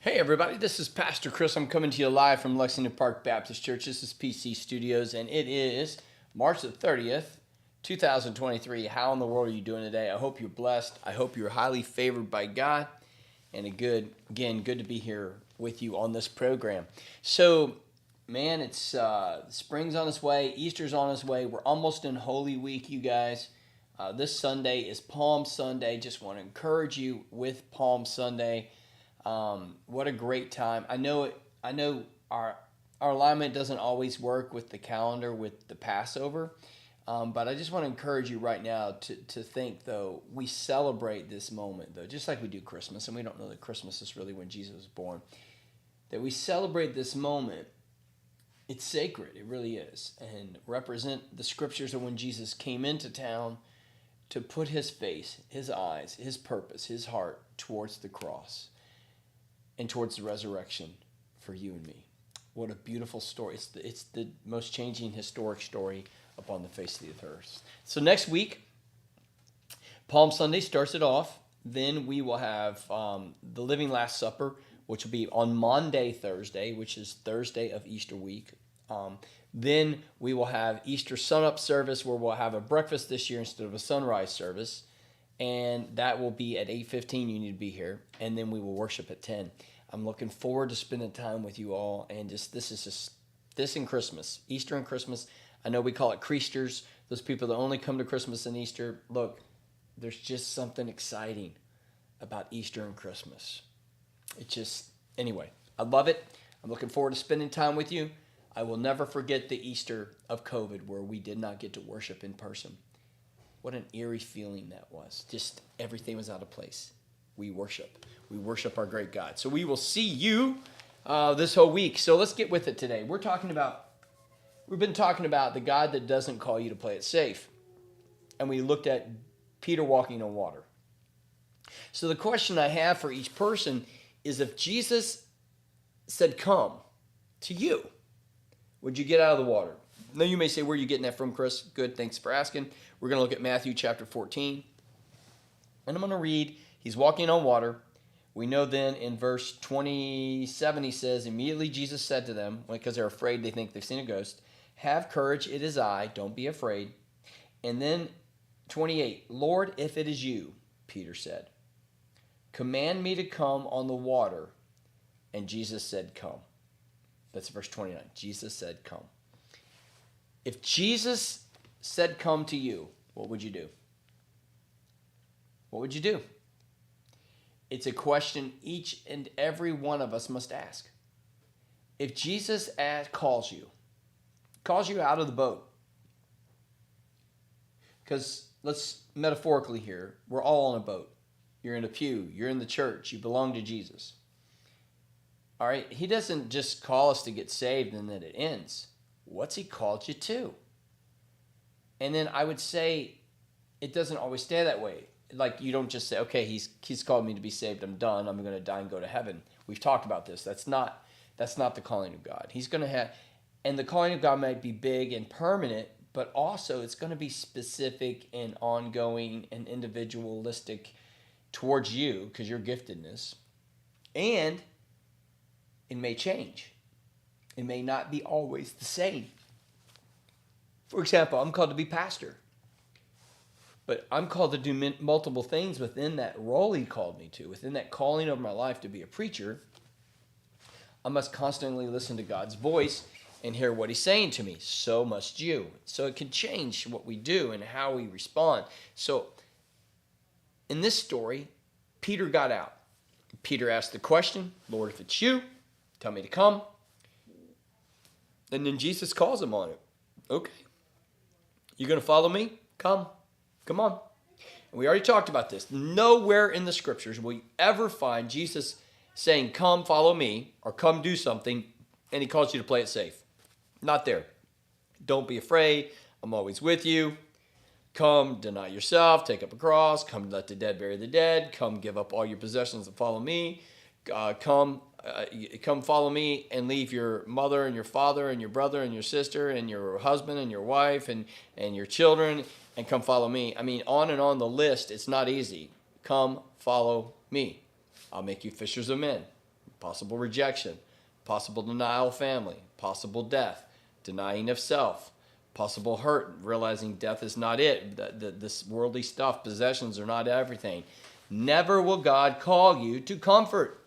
Hey everybody, this is Pastor Chris. I'm coming to you live from Lexington Park Baptist Church. This is PC Studios, and it is March the 30th, 2023. How in the world are you doing today? I hope you're blessed. I hope you're highly favored by God, and good to be here with you on this program. So, man, it's spring's on its way, Easter's on its way. We're almost in Holy Week, you guys. This Sunday is Palm Sunday. Just want to encourage you with Palm Sunday. What a great time. I know our alignment doesn't always work with the calendar with the Passover. But I just want to encourage you right now to think, though, we celebrate this moment, though, just like we do Christmas, and we don't know that Christmas is really when Jesus was born, that we celebrate this moment. It's sacred. It really is. And represent the scriptures of when Jesus came into town to put his face, his eyes, his purpose, his heart towards the cross and towards the resurrection for you and me. What a beautiful story. It's the most changing historic story upon the face of the earth. So next week, Palm Sunday starts it off. Then we will have the Living Last Supper, which will be on Maundy Thursday, which is Thursday of Easter week. Then we will have Easter sunup service, where we'll have a breakfast this year instead of a sunrise service. And that will be at 8:15. You need to be here. And then we will worship at 10. I'm looking forward to spending time with you all. And this and Christmas, Easter and Christmas. I know we call it Creasters, those people that only come to Christmas and Easter. Look, there's just something exciting about Easter and Christmas. Anyway, I love it. I'm looking forward to spending time with you. I will never forget the Easter of COVID where we did not get to worship in person. What an eerie feeling that was. Just everything was out of place. We worship our great God. So we will see you this whole week. So let's get with it today. We've been talking about the God that doesn't call you to play it safe. And we looked at Peter walking on water. So the question I have for each person is, if Jesus said, come to you, would you get out of the water? Now you may say, where are you getting that from, Chris? Good, thanks for asking. We're going to look at Matthew chapter 14. And I'm going to read, he's walking on water. We know then in verse 27 he says, immediately Jesus said to them, because they're afraid, they think they've seen a ghost, have courage, it is I, don't be afraid. And then 28, Lord, if it is you, Peter said, command me to come on the water. And Jesus said, come. That's verse 29. Jesus said, come. If Jesus said, come to you, what would you do? What would you do? It's a question each and every one of us must ask. If Jesus calls you out of the boat, because let's metaphorically here, we're all on a boat. You're in a pew, you're in the church, you belong to Jesus. All right, he doesn't just call us to get saved and then it ends. What's he called you to? And then I would say it doesn't always stay that way. Like, you don't just say, okay, he's called me to be saved, I'm done, I'm going to die and go to heaven. We've talked about this. That's not the calling of God. He's going to have, and the calling of God might be big and permanent, but also it's going to be specific and ongoing and individualistic towards you because your giftedness. And it may change. It may not be always the same. For example, I'm called to be pastor. But I'm called to do multiple things within that role he called me to, within that calling of my life to be a preacher. I must constantly listen to God's voice and hear what he's saying to me. So must you. So it can change what we do and how we respond. So in this story, Peter got out. Peter asked the question, Lord, if it's you, tell me to come. And then Jesus calls him on it. Okay. You going to follow me? Come on. And we already talked about this. Nowhere in the scriptures will you ever find Jesus saying, come follow me, or come do something, and he calls you to play it safe. Not there. Don't be afraid. I'm always with you. Come, deny yourself, take up a cross. Come, let the dead bury the dead. Come, give up all your possessions and follow me. Come follow me and leave your mother and your father and your brother and your sister and your husband and your wife and your children, and come follow me. I mean, on and on the list. It's not easy. Come follow me. I'll make you fishers of men. possible rejection, possible denial of family, possible death, denying of self, possible hurt, realizing death is not it. This worldly stuff, possessions are not everything. Never will God call you to comfort.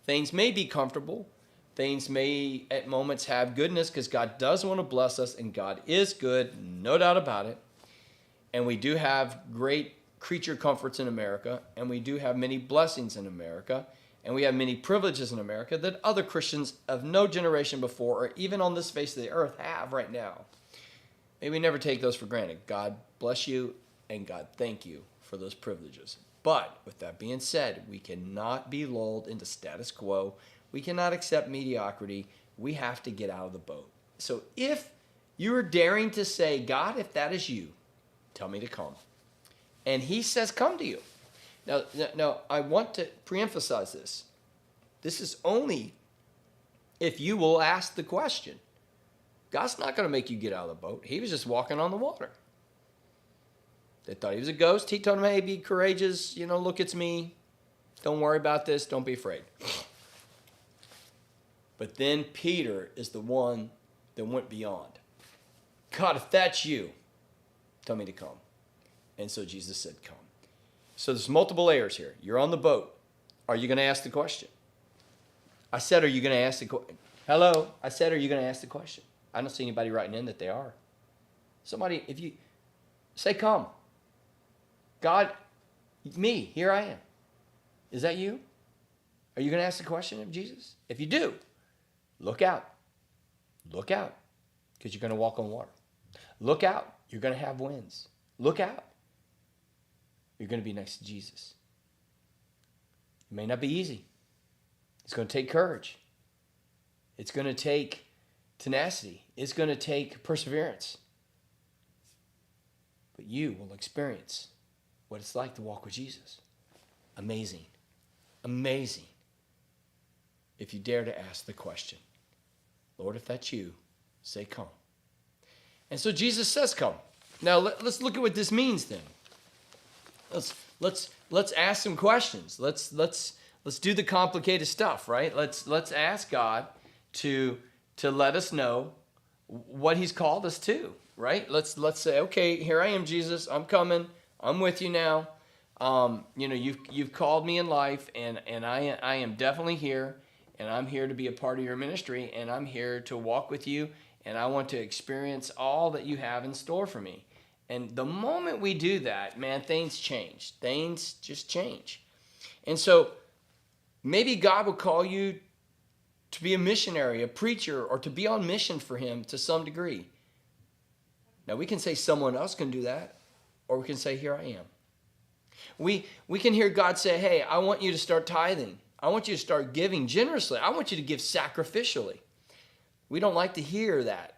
Things may be comfortable. Things may at moments have goodness because God does want to bless us, and God is good, no doubt about it. And we do have great creature comforts in America, and we do have many blessings in America, and we have many privileges in America that other Christians of no generation before or even on this face of the earth have right now. May we never take those for granted. God bless you, and God thank you for those privileges. But with that being said, we cannot be lulled into status quo. We cannot accept mediocrity. We have to get out of the boat. So if you are daring to say, God, if that is you, tell me to come. And he says, come to you. Now, I want to preemphasize this. This is only if you will ask the question. God's not going to make you get out of the boat. He was just walking on the water. They thought he was a ghost. He told them, hey, be courageous. Look, it's me. Don't worry about this. Don't be afraid. But then Peter is the one that went beyond. God, if that's you, tell me to come. And so Jesus said, come. So there's multiple layers here. You're on the boat. Are you going to ask the question? I said, are you going to ask the question? Hello? I said, are you going to ask the question? I don't see anybody writing in that they are. Somebody, if you say, come. God, me, here I am. Is that you? Are you going to ask the question of Jesus? If you do, look out. Look out, because you're going to walk on water. Look out. You're going to have winds. Look out. You're going to be next to Jesus. It may not be easy. It's going to take courage. It's going to take tenacity. It's going to take perseverance. But you will experience what it's like to walk with Jesus. Amazing. Amazing. If you dare to ask the question, Lord, if that's you, say come. And so Jesus says come. Now let's look at what this means then. Let's ask some questions. Let's do the complicated stuff, right? Let's ask God to let us know what he's called us to, right? Let's say, okay, here I am, Jesus. I'm coming. I'm with you now. You've called me in life, and I am definitely here, and I'm here to be a part of your ministry, and I'm here to walk with you, and I want to experience all that you have in store for me. And the moment we do that, man, things change. Things just change. And so maybe God will call you to be a missionary, a preacher, or to be on mission for him to some degree. Now, we can say someone else can do that, or we can say, here I am. We can hear God say, hey, I want you to start tithing. I want you to start giving generously. I want you to give sacrificially. We don't like to hear that.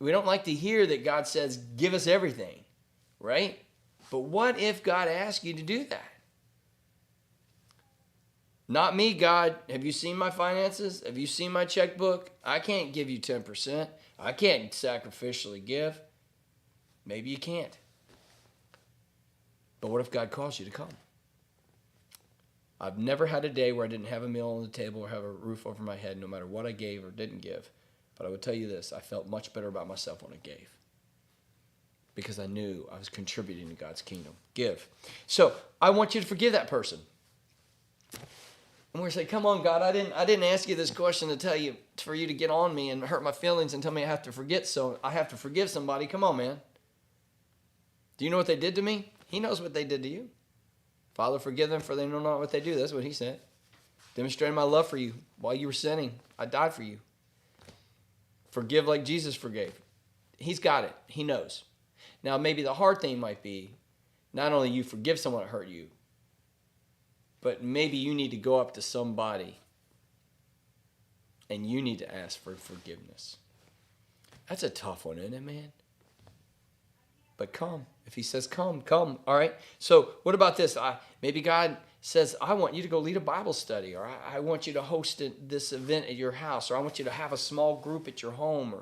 We don't like to hear that God says, give us everything, right? But what if God asks you to do that? Not me, God. Have you seen my finances? Have you seen my checkbook? I can't give you 10%. I can't sacrificially give. Maybe you can't. But what if God calls you to come? I've never had a day where I didn't have a meal on the table or have a roof over my head, no matter what I gave or didn't give. But I would tell you this, I felt much better about myself when I gave, because I knew I was contributing to God's kingdom. Give. So I want you to forgive that person. And we're saying, come on, God, I didn't ask you this question to tell you, for you to get on me and hurt my feelings and tell me I have to forgive somebody. Come on, man. Do you know what they did to me? He knows what they did to you. Father, forgive them, for they know not what they do. That's what he said. Demonstrating my love for you while you were sinning. I died for you. Forgive like Jesus forgave. He's got it. He knows. Now, maybe the hard thing might be not only you forgive someone that hurt you, but maybe you need to go up to somebody and you need to ask for forgiveness. That's a tough one, isn't it, man? But come. If he says come, come. All right? So what about this? Maybe God says, I want you to go lead a Bible study, or I want you to host this event at your house, or I want you to have a small group at your home,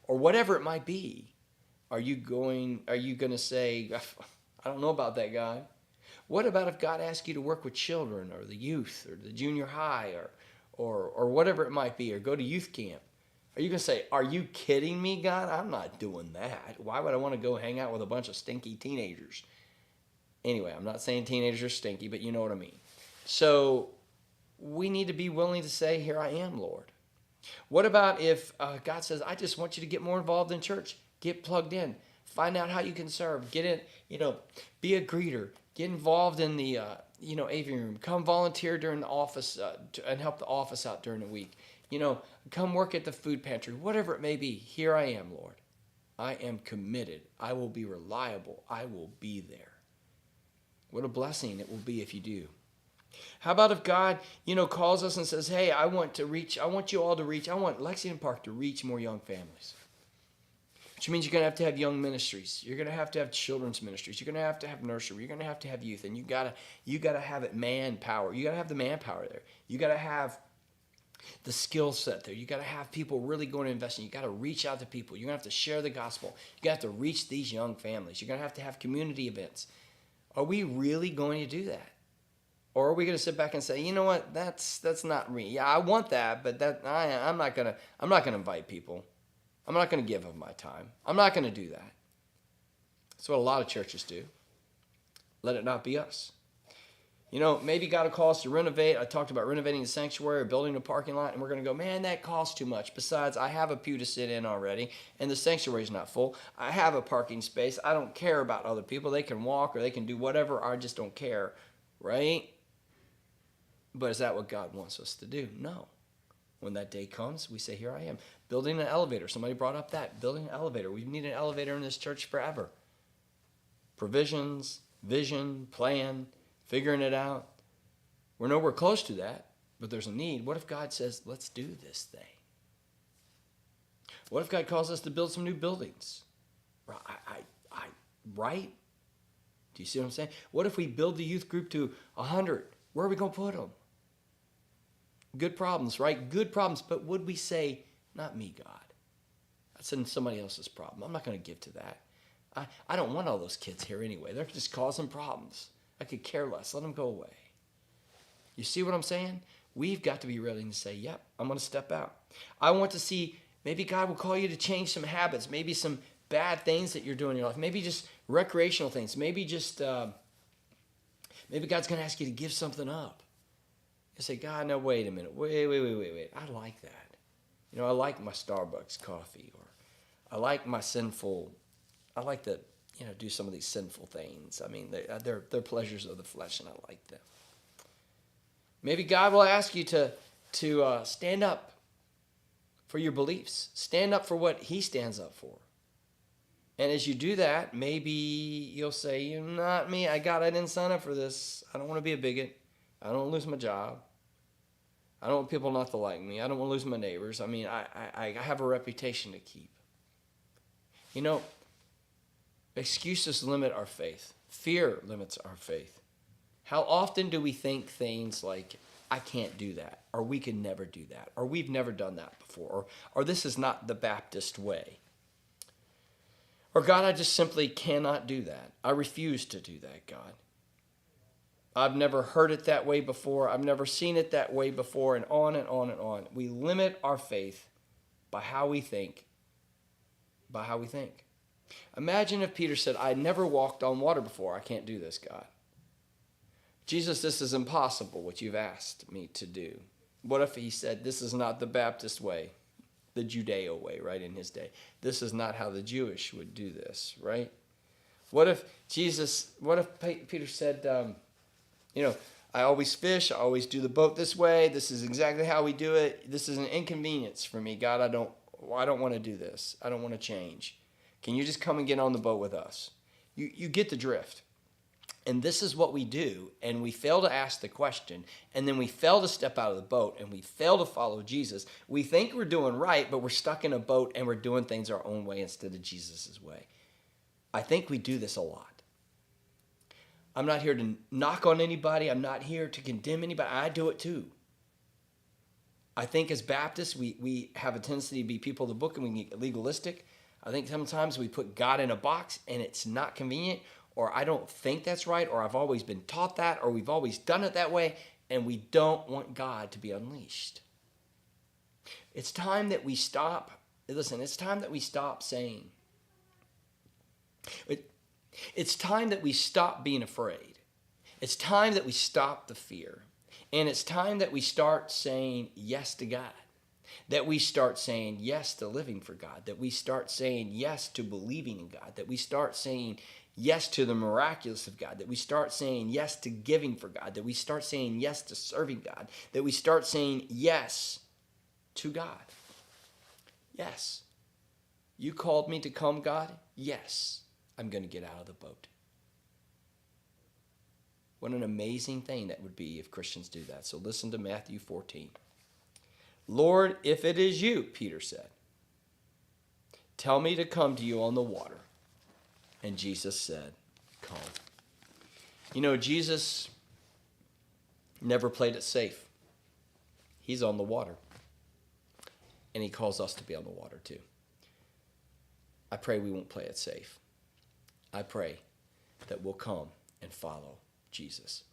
or whatever it might be. Are you going to say, I don't know about that, God? What about if God asks you to work with children or the youth or the junior high or whatever it might be, or go to youth camp, are you going to say, are you kidding me, God? I'm not doing that. Why would I want to go hang out with a bunch of stinky teenagers? Anyway, I'm not saying teenagers are stinky, but you know what I mean. So we need to be willing to say, here I am, Lord. What about if God says, I just want you to get more involved in church, get plugged in, find out how you can serve, get in, be a greeter, get involved in the, aviary room, come volunteer during the office and help the office out during the week, come work at the food pantry, whatever it may be. Here I am, Lord. I am committed. I will be reliable. I will be there. What a blessing it will be if you do. How about if God, calls us and says, hey, I want you all to reach, I want Lexington Park to reach more young families. Which means you're going to have young ministries. You're going to have children's ministries. You're going to have nursery. You're going to have youth. And you got to have it manpower. You got to have the manpower there. You got to have the skill set there. You got to have people really going to invest in. You got to reach out to people. You're going to have to share the gospel. You got to reach these young families. You're going to have community events. Are we really going to do that? Or are we going to sit back and say, you know what, that's not me. Yeah, I want that, but I'm not going to invite people. I'm not going to give them my time. I'm not going to do that. That's what a lot of churches do. Let it not be us. Maybe God will call us to renovate. I talked about renovating the sanctuary or building a parking lot, and we're going to go, man, that costs too much. Besides, I have a pew to sit in already, and the sanctuary is not full. I have a parking space. I don't care about other people. They can walk or they can do whatever. I just don't care, right? But is that what God wants us to do? No. When that day comes, we say, here I am. Building an elevator. Somebody brought up that. Building an elevator. We need an elevator in this church forever. Provisions, vision, plan, figuring it out. We're nowhere close to that, but there's a need. What if God says, let's do this thing? What if God calls us to build some new buildings? Right? Do you see what I'm saying? What if we build the youth group to 100? Where are we going to put them? Good problems, right? Good problems. But would we say, not me, God? That's somebody else's problem. I'm not going to give to that. I don't want all those kids here anyway. They're just causing problems. I could care less. Let them go away. You see what I'm saying? We've got to be willing to say, yep, I'm going to step out. I want to see, maybe God will call you to change some habits, maybe some bad things that you're doing in your life, maybe just recreational things, maybe just, maybe God's going to ask you to give something up. You say, God, no, wait a minute. Wait. I like that. I like my Starbucks coffee, or I like to, do some of these sinful things. I mean, they're pleasures of the flesh, and I like them. Maybe God will ask you to stand up for your beliefs. Stand up for what he stands up for. And as you do that, maybe you'll say, you're not me. I didn't sign up for this. I don't want to be a bigot. I don't want to lose my job. I don't want people not to like me. I don't want to lose my neighbors. I mean, I have a reputation to keep. Excuses limit our faith. Fear limits our faith. How often do we think things like, I can't do that, or we can never do that, or we've never done that before, or this is not the Baptist way. Or God, I just simply cannot do that. I refuse to do that, God. I've never heard it that way before. I've never seen it that way before, and on and on and on. We limit our faith by how we think. Imagine if Peter said, I never walked on water before. I can't do this, God. Jesus, this is impossible, what you've asked me to do. What if he said, this is not the Baptist way, the Judeo way, right, in his day. This is not how the Jewish would do this, right? What if Peter said, I always fish, I always do the boat this way. This is exactly how we do it. This is an inconvenience for me. God, I don't want to do this. I don't want to change. Can you just come and get on the boat with us? You get the drift. And this is what we do, and we fail to ask the question, and then we fail to step out of the boat, and we fail to follow Jesus. We think we're doing right, but we're stuck in a boat, and we're doing things our own way instead of Jesus' way. I think we do this a lot. I'm not here to knock on anybody. I'm not here to condemn anybody. I do it too. I think as Baptists, we have a tendency to be people of the book, and we get legalistic. I think sometimes we put God in a box, and it's not convenient, or I don't think that's right, or I've always been taught that, or we've always done it that way, and we don't want God to be unleashed. It's time that we stop. Listen, it's time that we stop saying. It's time that we stop being afraid. It's time that we stop the fear. And it's time that we start saying yes to God. That we start saying yes to living for God. That we start saying yes to believing in God. That we start saying yes to the miraculous of God. That we start saying yes to giving for God. That we start saying yes to serving God. That we start saying yes to God. Yes. You called me to come, God? Yes. I'm going to get out of the boat. What an amazing thing that would be if Christians do that. So listen to Matthew 14. Lord, if it is you, Peter said, tell me to come to you on the water. And Jesus said, come. You know, Jesus never played it safe. He's on the water. And he calls us to be on the water too. I pray we won't play it safe. I pray that we'll come and follow Jesus.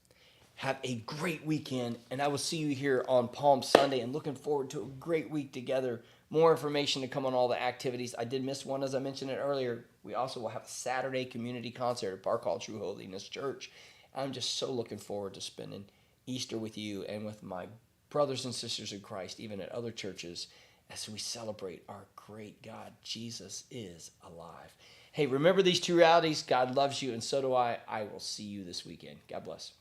Have a great weekend, and I will see you here on Palm Sunday, and looking forward to a great week together. More information to come on all the activities. I did miss one, as I mentioned it earlier. We also will have a Saturday community concert at Park Hall True Holiness Church. I'm just so looking forward to spending Easter with you and with my brothers and sisters in Christ, even at other churches, as we celebrate our great God. Jesus is alive. Hey, remember these two realities. God loves you, and so do I. I will see you this weekend. God bless.